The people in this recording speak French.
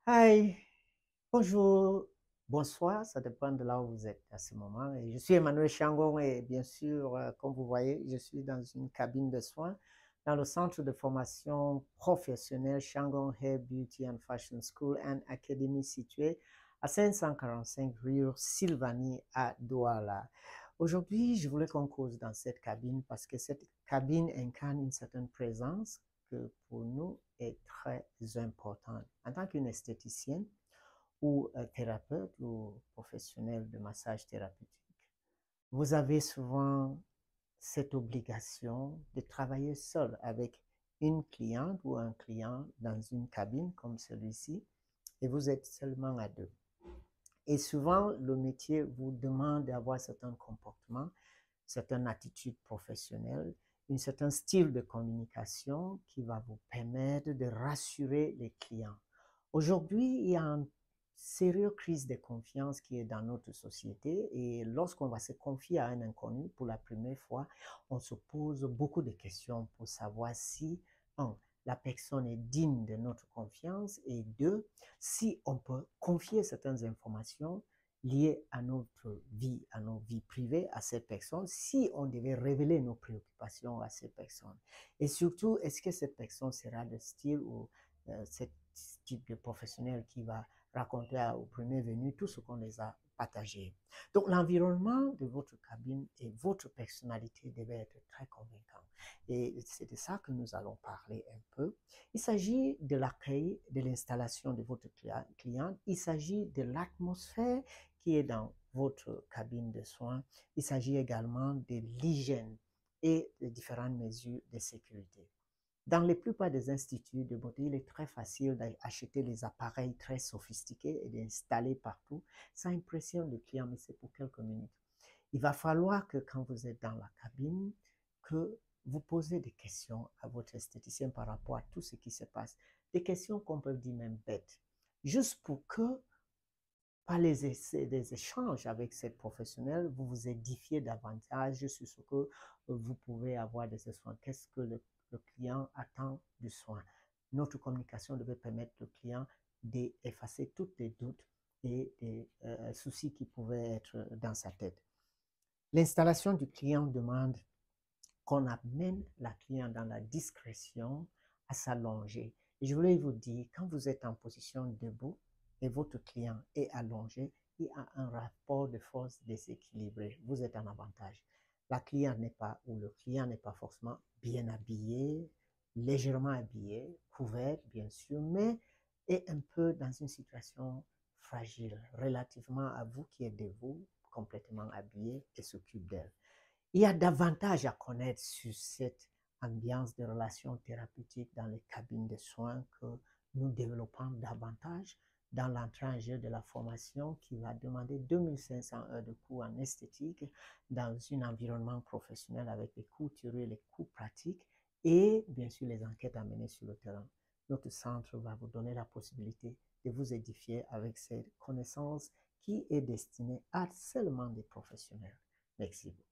Hi, bonjour, bonsoir, ça dépend de là où vous êtes à ce moment. Et je suis Emmanuel Changon et bien sûr, comme vous voyez, je suis dans une cabine de soins dans le centre de formation professionnelle Changon Hair Beauty and Fashion School and Academy situé à 545 rue Sylvanie à Douala. Aujourd'hui, je voulais qu'on cause dans cette cabine parce que cette cabine incarne une certaine présence que pour nous est très importante. En tant qu'une esthéticienne ou thérapeute ou professionnel de massage thérapeutique, vous avez souvent cette obligation de travailler seul avec une cliente ou un client dans une cabine comme celui-ci et vous êtes seulement à deux. Et souvent, le métier vous demande d'avoir certains comportements, certaines attitudes professionnelles, un certain style de communication qui va vous permettre de rassurer les clients. Aujourd'hui, il y a une sérieuse crise de confiance qui est dans notre société et lorsqu'on va se confier à un inconnu pour la première fois, on se pose beaucoup de questions pour savoir si, un, la personne est digne de notre confiance et deux, si on peut confier certaines informations liées à notre vie, à nos vies privées, à ces personnes, si on devait révéler nos préoccupations à ces personnes. Et surtout, est-ce que cette personne sera de style ou ce type de professionnel qui va raconter au premier venu tout ce qu'on les a partagé. Donc, l'environnement de votre cabine et votre personnalité devait être très convaincant. Et c'est de ça que nous allons parler un peu. Il s'agit de l'accueil, de l'installation de votre client. Il s'agit de l'atmosphère qui est dans votre cabine de soins. Il s'agit également de l'hygiène et des différentes mesures de sécurité. Dans la plupart des instituts de beauté, il est très facile d'acheter les appareils très sophistiqués et d'installer partout. Ça impressionne le client, mais c'est pour quelques minutes. Il va falloir que quand vous êtes dans la cabine, que vous posez des questions à votre esthéticien par rapport à tout ce qui se passe. Des questions qu'on peut dire même bêtes. Juste pour que, par des échanges avec cette professionnelle, vous vous édifiez davantage sur ce que vous pouvez avoir des soins. Qu'est-ce que le client attend du soin? Notre communication devait permettre au client d'effacer tous les doutes et les soucis qui pouvaient être dans sa tête. L'installation du client demande qu'on amène la cliente dans la discrétion à s'allonger. Et je voulais vous dire, quand vous êtes en position debout et votre client est allongé, il y a un rapport de force déséquilibré. Vous êtes en avantage. La cliente n'est pas, ou le client n'est pas forcément bien habillé, légèrement habillé, couvert, bien sûr, mais est un peu dans une situation fragile relativement à vous qui êtes debout, complètement habillé et s'occupe d'elle. Il y a davantage à connaître sur cette ambiance de relations thérapeutiques dans les cabines de soins que nous développons davantage dans l'entrée en jeu de la formation qui va demander 2500 heures de cours en esthétique dans un environnement professionnel avec les cours théoriques, les cours pratiques et bien sûr les enquêtes à mener sur le terrain. Notre centre va vous donner la possibilité de vous édifier avec cette connaissance qui est destinée à seulement des professionnels. Merci beaucoup.